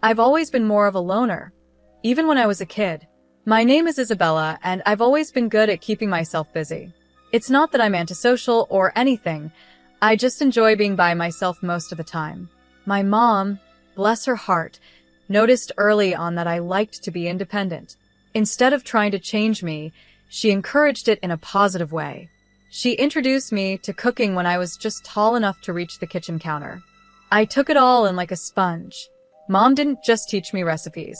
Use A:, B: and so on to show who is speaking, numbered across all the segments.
A: I've always been more of a loner, even when I was a kid. My name is Isabella, and I've always been good at keeping myself busy. It's not that I'm antisocial or anything. I just enjoy being by myself most of the time. My mom, bless her heart, noticed early on that I liked to be independent. Instead of trying to change me, she encouraged it in a positive way. She introduced me to cooking when I was just tall enough to reach the kitchen counter. I took it all in like a sponge. Mom didn't just teach me recipes.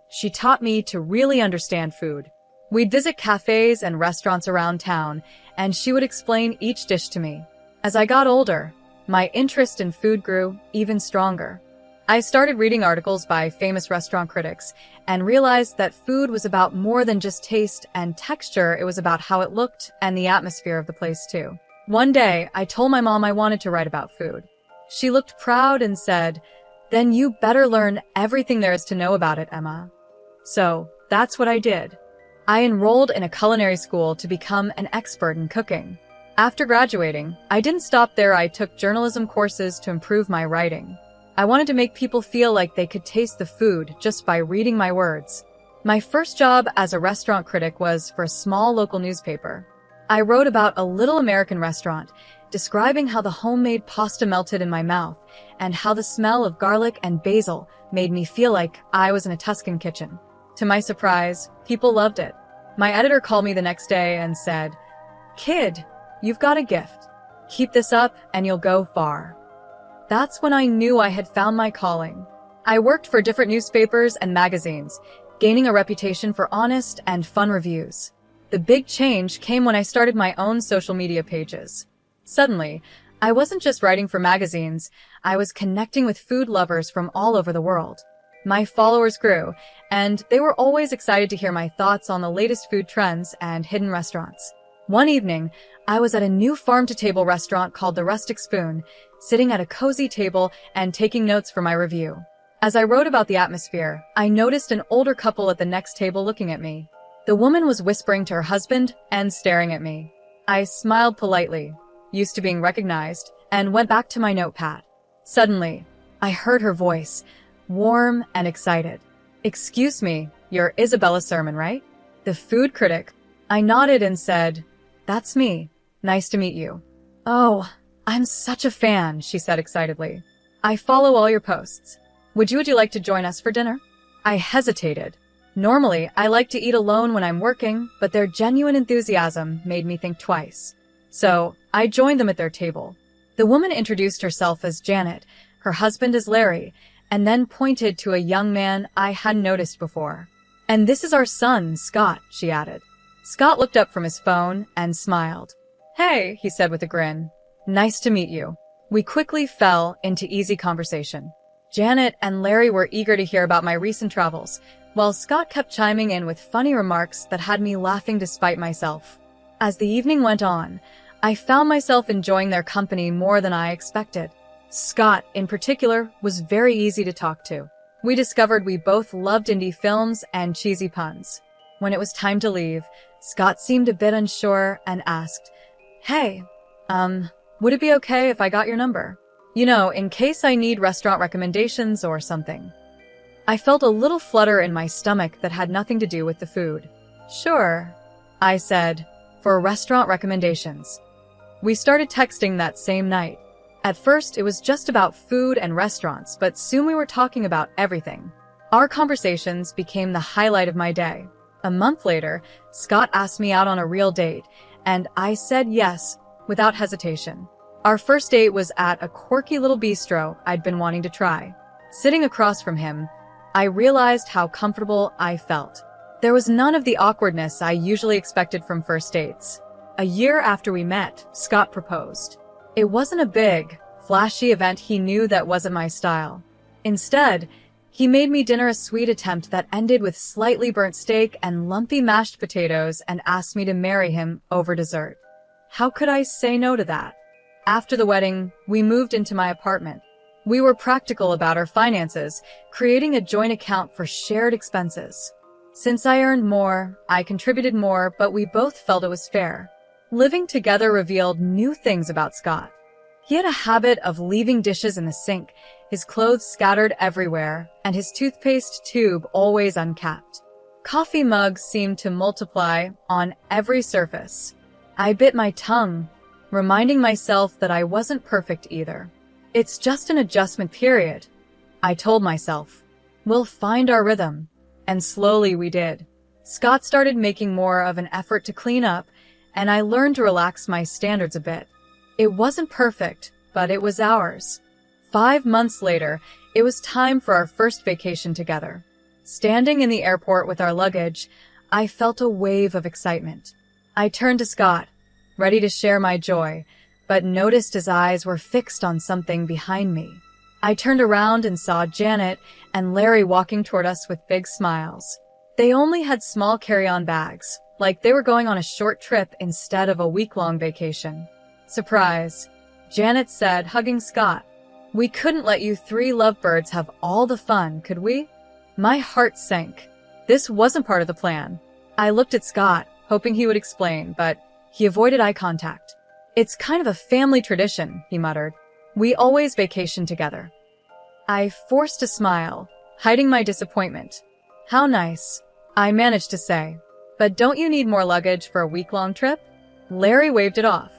A: She taught me to really understand food. We'd visit cafes and restaurants around town, and she would explain each dish to me. As I got older, my interest in food grew even stronger. I started reading articles by famous restaurant critics and realized that food was about more than just taste and texture. It was about how it looked and the atmosphere of the place too. One day, I told my mom I wanted to write about food. She looked proud and said, "Then you better learn everything there is to know about it, Emma." So, that's what I did. I enrolled in a culinary school to become an expert in cooking. After graduating, I didn't stop there. I took journalism courses to improve my writing. I wanted to make people feel like they could taste the food just by reading my words. My first job as a restaurant critic was for a small local newspaper. I wrote about a little American restaurant, describing how the homemade pasta melted in my mouth and how the smell of garlic and basil made me feel like I was in a Tuscan kitchen. To my surprise, people loved it. My editor called me the next day and said, "Kid, you've got a gift. Keep this up and you'll go far." That's when I knew I had found my calling. I worked for different newspapers and magazines, gaining a reputation for honest and fun reviews. The big change came when I started my own social media pages. Suddenly, I wasn't just writing for magazines, I was connecting with food lovers from all over the world. My followers grew, and they were always excited to hear my thoughts on the latest food trends and hidden restaurants. One evening, I was at a new farm-to-table restaurant called the Rustic Spoon, sitting at a cozy table and taking notes for my review. As I wrote about the atmosphere, I noticed an older couple at the next table looking at me. The woman was whispering to her husband and staring at me. I smiled politely, used to being recognized, and went back to my notepad. Suddenly, I heard her voice, warm and excited. "Excuse me, you're Isabella Sermon, right? The food critic." I nodded and said, "That's me. Nice to meet you." "Oh, I'm such a fan," she said excitedly. "I follow all your posts. Would you like to join us for dinner?" I hesitated. Normally, I like to eat alone when I'm working, but their genuine enthusiasm made me think twice. So, I joined them at their table. The woman introduced herself as Janet, her husband as Larry, and then pointed to a young man I hadn't noticed before. "And this is our son, Scott," she added. Scott looked up from his phone and smiled. "Hey," he said with a grin. "Nice to meet you." We quickly fell into easy conversation. Janet and Larry were eager to hear about my recent travels, while Scott kept chiming in with funny remarks that had me laughing despite myself. As the evening went on, I found myself enjoying their company more than I expected. Scott, in particular, was very easy to talk to. We discovered we both loved indie films and cheesy puns. When it was time to leave, Scott seemed a bit unsure and asked, "Hey, would it be okay if I got your number? You know, in case I need restaurant recommendations or something." I felt a little flutter in my stomach that had nothing to do with the food. "Sure," I said, "for restaurant recommendations." We started texting that same night. At first, it was just about food and restaurants, but soon we were talking about everything. Our conversations became the highlight of my day. A month later, Scott asked me out on a real date, and I said yes, without hesitation. Our first date was at a quirky little bistro I'd been wanting to try. Sitting across from him, I realized how comfortable I felt. There was none of the awkwardness I usually expected from first dates. A year after we met, Scott proposed. It wasn't a big, flashy event. He knew that wasn't my style. Instead, he made me dinner, a sweet attempt that ended with slightly burnt steak and lumpy mashed potatoes, and asked me to marry him over dessert. How could I say no to that? After the wedding, we moved into my apartment. We were practical about our finances, creating a joint account for shared expenses. Since I earned more, I contributed more, but we both felt it was fair. Living together revealed new things about Scott. He had a habit of leaving dishes in the sink, his clothes scattered everywhere, and his toothpaste tube always uncapped. Coffee mugs seemed to multiply on every surface. I bit my tongue, reminding myself that I wasn't perfect either. It's just an adjustment period, I told myself. We'll find our rhythm. And slowly we did. Scott started making more of an effort to clean up, and I learned to relax my standards a bit. It wasn't perfect, but it was ours. 5 months later, it was time for our first vacation together. Standing in the airport with our luggage, I felt a wave of excitement. I turned to Scott, ready to share my joy, but noticed his eyes were fixed on something behind me. I turned around and saw Janet and Larry walking toward us with big smiles. They only had small carry-on bags, like they were going on a short trip instead of a week-long vacation. Surprise, Janet said, hugging Scott. We couldn't let you 3 lovebirds have all the fun, could we? My heart sank. This wasn't part of the plan. I looked at Scott, hoping he would explain, but he avoided eye contact. It's kind of a family tradition, he muttered. We always vacation together. I forced a smile, hiding my disappointment. How nice, I managed to say. But don't you need more luggage for a week-long trip? Larry waved it off.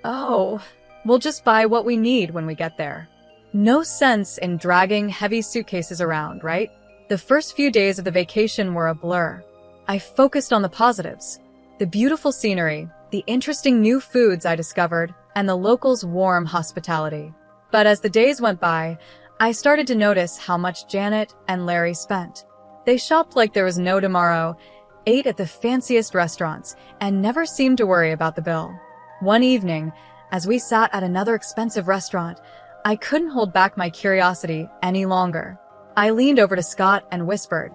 A: Oh, we'll just buy what we need when we get there. No sense in dragging heavy suitcases around, right? The first few days of the vacation were a blur. I focused on the positives. The beautiful scenery, the interesting new foods I discovered, and the locals' warm hospitality. But as the days went by, I started to notice how much Janet and Larry spent. They shopped like there was no tomorrow, ate at the fanciest restaurants, and never seemed to worry about the bill. One evening, as we sat at another expensive restaurant, I couldn't hold back my curiosity any longer. I leaned over to Scott and whispered,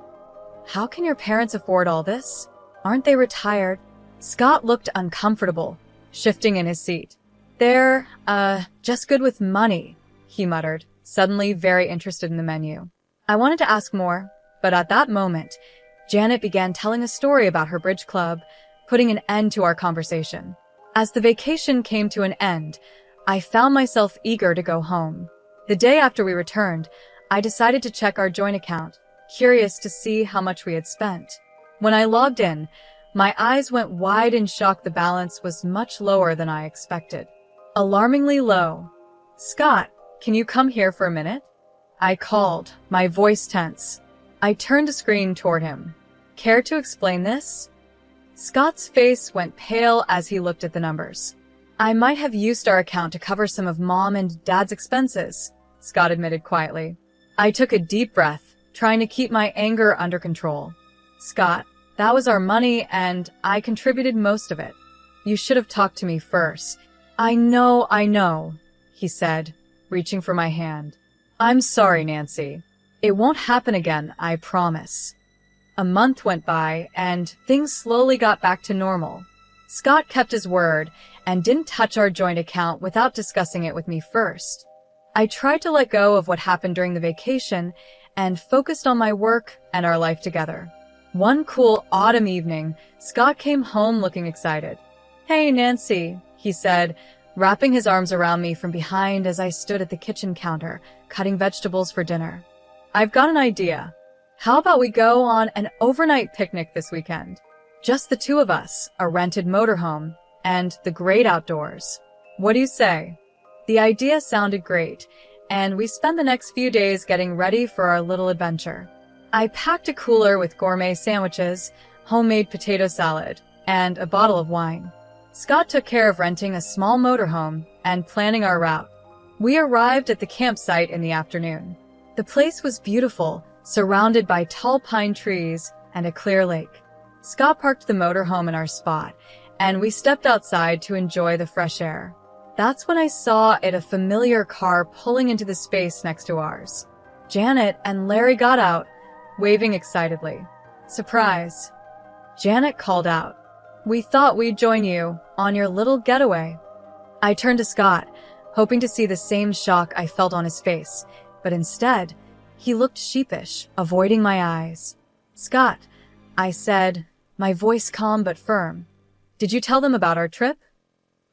A: "How can your parents afford all this? Aren't they retired?" Scott looked uncomfortable, shifting in his seat. "They're, just good with money," he muttered, suddenly very interested in the menu. I wanted to ask more, but at that moment, Janet began telling a story about her bridge club, putting an end to our conversation. As the vacation came to an end, I found myself eager to go home. The day after we returned, I decided to check our joint account, curious to see how much we had spent. When I logged in, my eyes went wide in shock. The balance was much lower than I expected. Alarmingly low. "Scott, can you come here for a minute?" I called, my voice tense. I turned the screen toward him. "Care to explain this?" Scott's face went pale as he looked at the numbers. "I might have used our account to cover some of Mom and Dad's expenses," Scott admitted quietly. I took a deep breath, trying to keep my anger under control. "Scott, that was our money and I contributed most of it. You should have talked to me first." I know, he said, reaching for my hand. "I'm sorry, Nancy. It won't happen again, I promise." A month went by, and things slowly got back to normal. Scott kept his word and didn't touch our joint account without discussing it with me first. I tried to let go of what happened during the vacation and focused on my work and our life together. One cool autumn evening, Scott came home looking excited. "Hey, Nancy," he said, wrapping his arms around me from behind as I stood at the kitchen counter, cutting vegetables for dinner. "I've got an idea. How about we go on an overnight picnic this weekend? Just the two of us, a rented motorhome, and the great outdoors. What do you say?" The idea sounded great, and we spent the next few days getting ready for our little adventure. I packed a cooler with gourmet sandwiches, homemade potato salad, and a bottle of wine. Scott took care of renting a small motorhome and planning our route. We arrived at the campsite in the afternoon. The place was beautiful, surrounded by tall pine trees and a clear lake. Scott parked the motorhome in our spot, and we stepped outside to enjoy the fresh air. That's when I saw a familiar car pulling into the space next to ours. Janet and Larry got out, waving excitedly. "Surprise," Janet called out. "We thought we'd join you on your little getaway." I turned to Scott, hoping to see the same shock I felt on his face, but instead, he looked sheepish, avoiding my eyes. "Scott," I said, my voice calm but firm, "did you tell them about our trip?"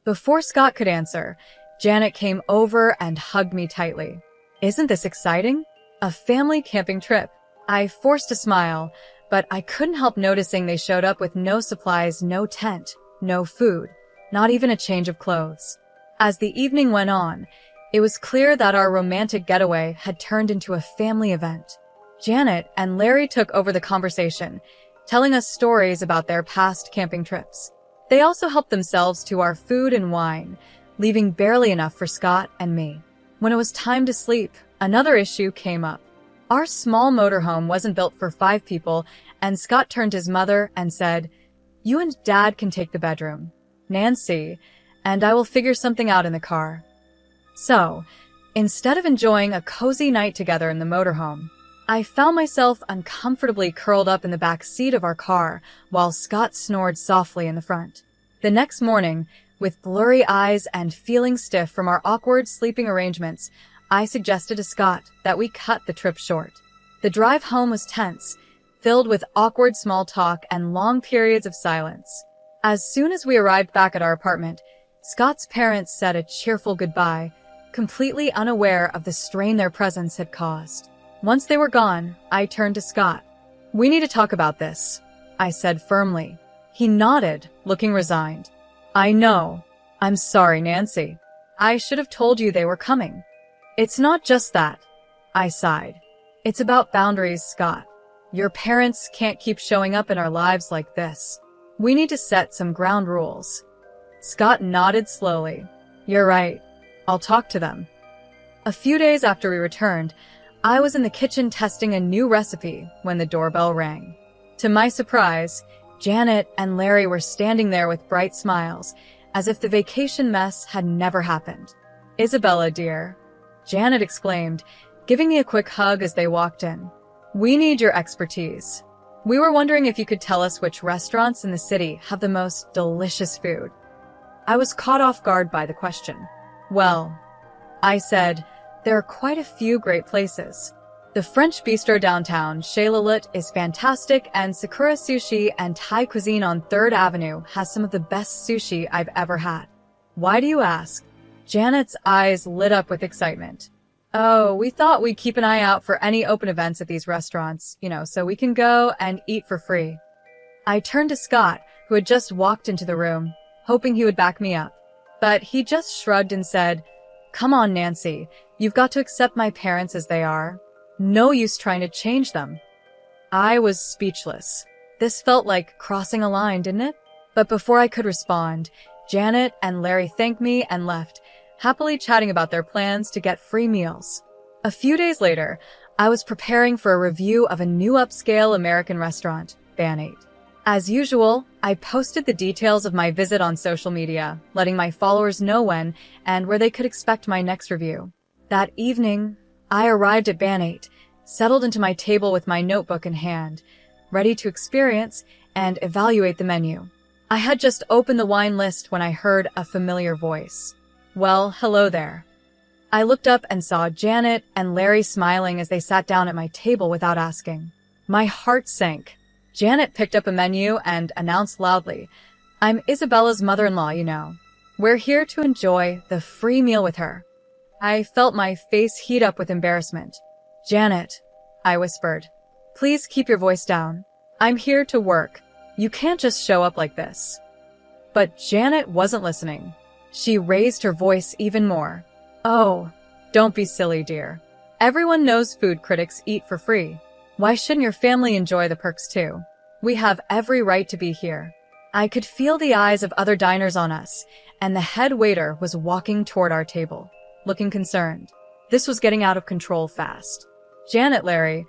A: Before Scott could answer, Janet came over and hugged me tightly. Isn't this exciting? A family camping trip. I forced a smile, but I couldn't help noticing they showed up with no supplies, no tent, no food, not even a change of clothes. As the evening went on, it was clear that our romantic getaway had turned into a family event. Janet and Larry took over the conversation, telling us stories about their past camping trips. They also helped themselves to our food and wine, leaving barely enough for Scott and me. When it was time to sleep, another issue came up. Our small motorhome wasn't built for 5 people, and Scott turned to his mother and said, "You and Dad can take the bedroom, Nancy, and I will figure something out in the car." So, instead of enjoying a cozy night together in the motorhome, I found myself uncomfortably curled up in the back seat of our car while Scott snored softly in the front. The next morning, with blurry eyes and feeling stiff from our awkward sleeping arrangements, I suggested to Scott that we cut the trip short. The drive home was tense, filled with awkward small talk and long periods of silence. As soon as we arrived back at our apartment, Scott's parents said a cheerful goodbye, completely unaware of the strain their presence had caused. Once they were gone, I turned to Scott. "We need to talk about this," I said firmly. He nodded, looking resigned. "I know. I'm sorry, Nancy. I should have told you they were coming." "It's not just that," I sighed. "It's about boundaries, Scott. Your parents can't keep showing up in our lives like this. We need to set some ground rules." Scott nodded slowly. "You're right. I'll talk to them." A few days after we returned, I was in the kitchen testing a new recipe when the doorbell rang. To my surprise, Janet and Larry were standing there with bright smiles, as if the vacation mess had never happened. "Isabella, dear," Janet exclaimed, giving me a quick hug as they walked in. "We need your expertise. We were wondering if you could tell us which restaurants in the city have the most delicious food." I was caught off guard by the question. "Well," I said, "there are quite a few great places. The French bistro downtown, Chez Lilith, is fantastic, and Sakura Sushi and Thai cuisine on 3rd Avenue has some of the best sushi I've ever had." "Why do you ask?" Janet's eyes lit up with excitement. "Oh, we thought we'd keep an eye out for any open events at these restaurants, so we can go and eat for free." I turned to Scott, who had just walked into the room, hoping he would back me up. But he just shrugged and said, "Come on, Nancy, you've got to accept my parents as they are. No use trying to change them." I was speechless. This felt like crossing a line, didn't it? But before I could respond, Janet and Larry thanked me and left, happily chatting about their plans to get free meals. A few days later, I was preparing for a review of a new upscale American restaurant, Ban 8. As usual, I posted the details of my visit on social media, letting my followers know when and where they could expect my next review. That evening, I arrived at Ban 8, settled into my table with my notebook in hand, ready to experience and evaluate the menu. I had just opened the wine list when I heard a familiar voice. "Well, hello there." I looked up and saw Janet and Larry smiling as they sat down at my table without asking. My heart sank. Janet picked up a menu and announced loudly, "I'm Isabella's mother-in-law, We're here to enjoy the free meal with her." I felt my face heat up with embarrassment. "Janet," I whispered, "please keep your voice down. I'm here to work. You can't just show up like this." But Janet wasn't listening. She raised her voice even more. "Oh, don't be silly, dear. Everyone knows food critics eat for free. Why shouldn't your family enjoy the perks too? We have every right to be here." I could feel the eyes of other diners on us, and the head waiter was walking toward our table, looking concerned. This was getting out of control fast. "Janet, Larry,"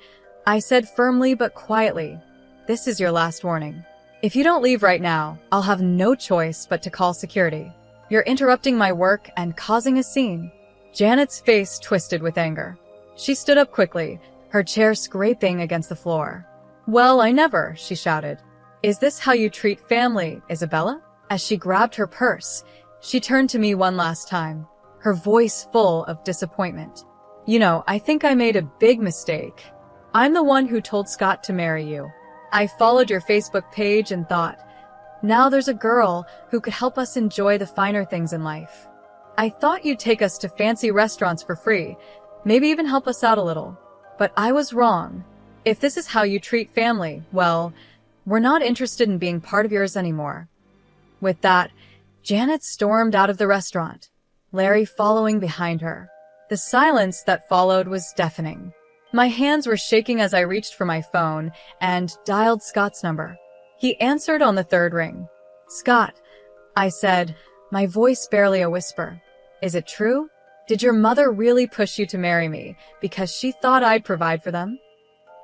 A: I said firmly but quietly, "this is your last warning. If you don't leave right now, I'll have no choice but to call security. You're interrupting my work and causing a scene." Janet's face twisted with anger. She stood up quickly, her chair scraping against the floor. "Well, I never," she shouted. "Is this how you treat family, Isabella?" As she grabbed her purse, she turned to me one last time, her voice full of disappointment. I think I made a big mistake. I'm the one who told Scott to marry you. I followed your Facebook page and thought, now there's a girl who could help us enjoy the finer things in life. I thought you'd take us to fancy restaurants for free, maybe even help us out a little. But I was wrong. If this is how you treat family, well, we're not interested in being part of yours anymore." With that, Janet stormed out of the restaurant, Larry following behind her. The silence that followed was deafening. My hands were shaking as I reached for my phone and dialed Scott's number. He answered on the third ring. "Scott," I said, my voice barely a whisper. "Is it true? Did your mother really push you to marry me because she thought I'd provide for them?"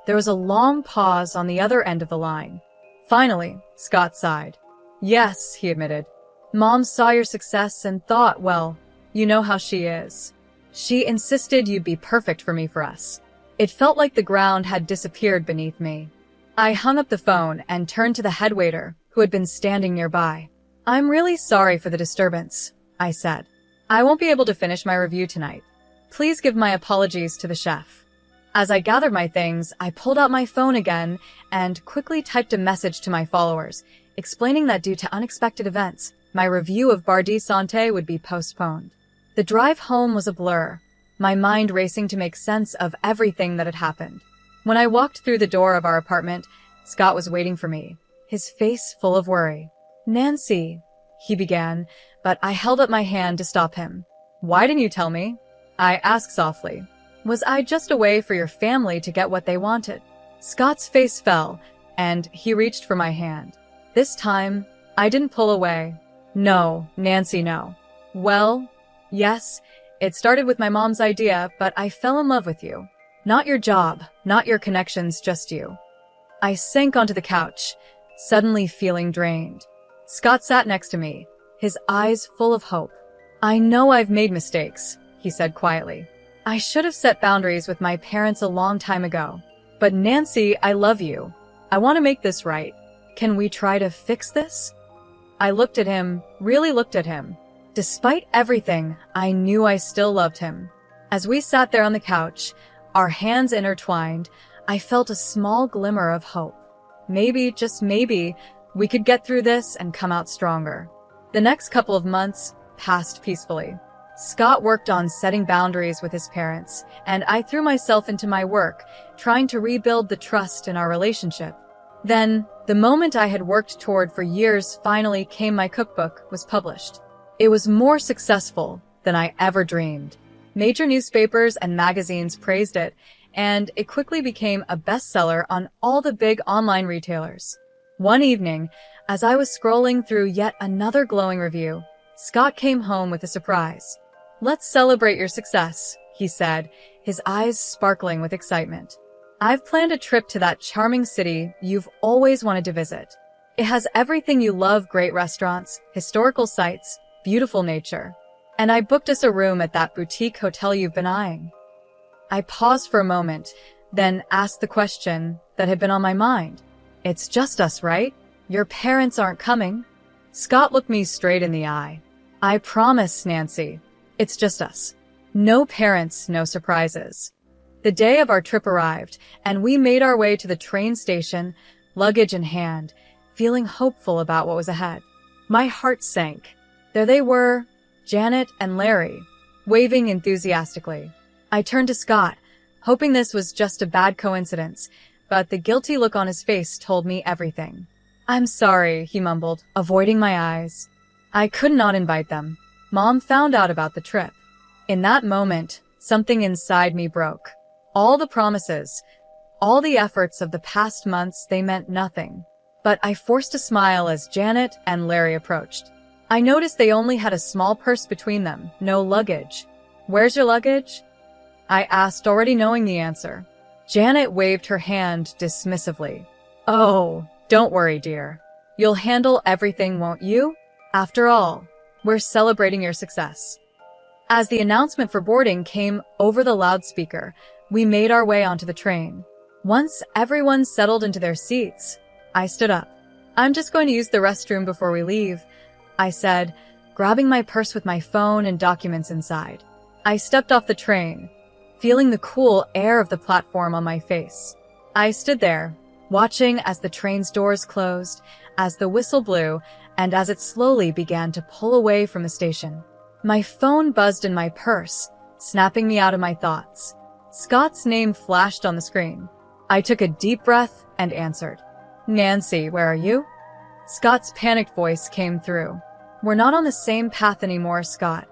A: There was a long pause on the other end of the line. Finally, Scott sighed. "Yes," he admitted. "Mom saw your success and thought, well, you know how she is. She insisted you'd be perfect for me for us." It felt like the ground had disappeared beneath me. I hung up the phone and turned to the head waiter, who had been standing nearby. "I'm really sorry for the disturbance," I said. "I won't be able to finish my review tonight. Please give my apologies to the chef." As I gathered my things, I pulled out my phone again and quickly typed a message to my followers, explaining that due to unexpected events, my review of Bar di Sante would be postponed. The drive home was a blur, my mind racing to make sense of everything that had happened. When I walked through the door of our apartment, Scott was waiting for me, his face full of worry. "Nancy," he began, but I held up my hand to stop him. "Why didn't you tell me?" I asked softly. "Was I just a way for your family to get what they wanted?" Scott's face fell, and he reached for my hand. This time, I didn't pull away. "No, Nancy, no." "Well, yes, it started with my mom's idea, but I fell in love with you. Not your job, not your connections, just you." I sank onto the couch, suddenly feeling drained. Scott sat next to me, his eyes full of hope. "I know I've made mistakes," he said quietly. "I should have set boundaries with my parents a long time ago. But Nancy, I love you. I want to make this right. Can we try to fix this?" I looked at him, really looked at him. Despite everything, I knew I still loved him. As we sat there on the couch, our hands intertwined, I felt a small glimmer of hope. Maybe, just maybe, we could get through this and come out stronger. The next couple of months passed peacefully. Scott worked on setting boundaries with his parents, and I threw myself into my work, trying to rebuild the trust in our relationship. Then, the moment I had worked toward for years finally came. My cookbook was published. It was more successful than I ever dreamed. Major newspapers and magazines praised it, and it quickly became a bestseller on all the big online retailers. One evening, as I was scrolling through yet another glowing review, Scott came home with a surprise. "Let's celebrate your success," he said, his eyes sparkling with excitement. "I've planned a trip to that charming city you've always wanted to visit. It has everything you love: great restaurants, historical sites, beautiful nature. And I booked us a room at that boutique hotel you've been eyeing." I paused for a moment, then asked the question that had been on my mind. "It's just us, right? Your parents aren't coming?" Scott looked me straight in the eye. "I promise, Nancy. It's just us. No parents, no surprises." The day of our trip arrived, and we made our way to the train station, luggage in hand, feeling hopeful about what was ahead. My heart sank. There they were, Janet and Larry, waving enthusiastically. I turned to Scott, hoping this was just a bad coincidence, but the guilty look on his face told me everything. "I'm sorry," he mumbled, avoiding my eyes. "I could not invite them. Mom found out about the trip." In that moment, something inside me broke. All the promises, all the efforts of the past months, they meant nothing. But I forced a smile as Janet and Larry approached. I noticed they only had a small purse between them, no luggage. "Where's your luggage?" I asked, already knowing the answer. Janet waved her hand dismissively. "Oh, don't worry, dear. You'll handle everything, won't you? After all, we're celebrating your success." As the announcement for boarding came over the loudspeaker, we made our way onto the train. Once everyone settled into their seats, I stood up. "I'm just going to use the restroom before we leave," I said, grabbing my purse with my phone and documents inside. I stepped off the train, feeling the cool air of the platform on my face. I stood there, watching as the train's doors closed, as the whistle blew, and as it slowly began to pull away from the station. My phone buzzed in my purse, snapping me out of my thoughts. Scott's name flashed on the screen. I took a deep breath and answered. Nancy, where are you? Scott's panicked voice came through. We're not on the same path anymore, Scott.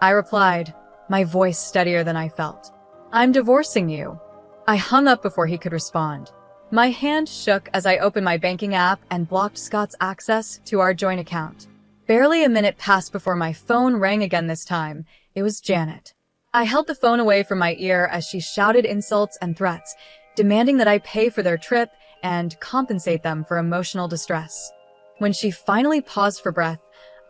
A: I replied, my voice steadier than I felt. I'm divorcing you. I hung up before he could respond. My hand shook as I opened my banking app and blocked Scott's access to our joint account. Barely a minute passed before my phone rang again this time. It was Janet. I held the phone away from my ear as she shouted insults and threats, demanding that I pay for their trip and compensate them for emotional distress. When she finally paused for breath,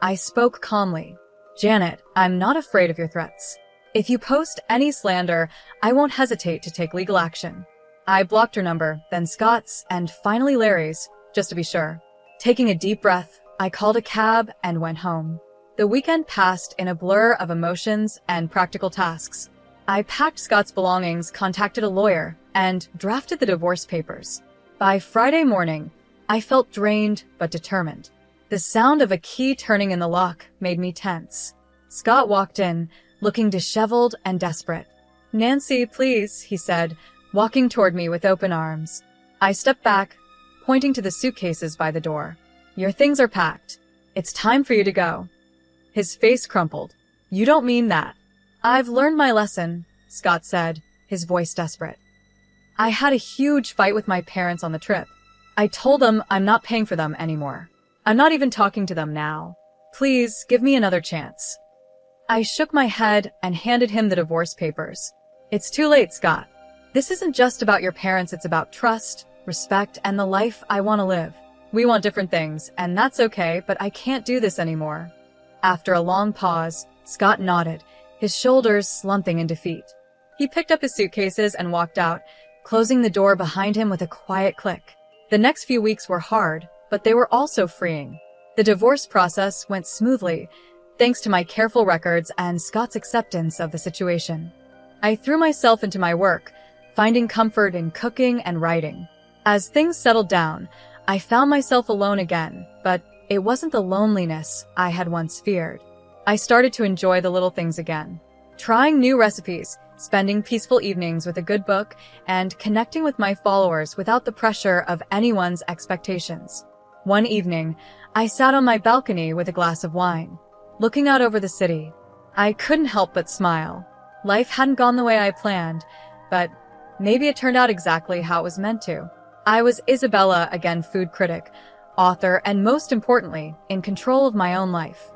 A: I spoke calmly. Janet, I'm not afraid of your threats. If you post any slander, I won't hesitate to take legal action. I blocked her number, then Scott's, and finally Larry's, just to be sure. Taking a deep breath, I called a cab and went home. The weekend passed in a blur of emotions and practical tasks. I packed Scott's belongings, contacted a lawyer, and drafted the divorce papers. By Friday morning, I felt drained but determined. The sound of a key turning in the lock made me tense. Scott walked in, looking disheveled and desperate. Nancy, please, he said, walking toward me with open arms. I stepped back, pointing to the suitcases by the door. Your things are packed. It's time for you to go. His face crumpled. You don't mean that. I've learned my lesson, Scott said, his voice desperate. I had a huge fight with my parents on the trip. I told them I'm not paying for them anymore. I'm not even talking to them now. Please, give me another chance. I shook my head and handed him the divorce papers. It's too late, Scott. This isn't just about your parents, it's about trust, respect, and the life I want to live. We want different things, and that's okay, but I can't do this anymore. After a long pause, Scott nodded, his shoulders slumping in defeat. He picked up his suitcases and walked out, closing the door behind him with a quiet click. The next few weeks were hard, but they were also freeing. The divorce process went smoothly, thanks to my careful records and Scott's acceptance of the situation. I threw myself into my work, finding comfort in cooking and writing. As things settled down, I found myself alone again, but it wasn't the loneliness I had once feared. I started to enjoy the little things again, trying new recipes, spending peaceful evenings with a good book, and connecting with my followers without the pressure of anyone's expectations. One evening, I sat on my balcony with a glass of wine, looking out over the city. I couldn't help but smile. Life hadn't gone the way I planned, but maybe it turned out exactly how it was meant to. I was Isabella, again food critic, author, and most importantly, in control of my own life.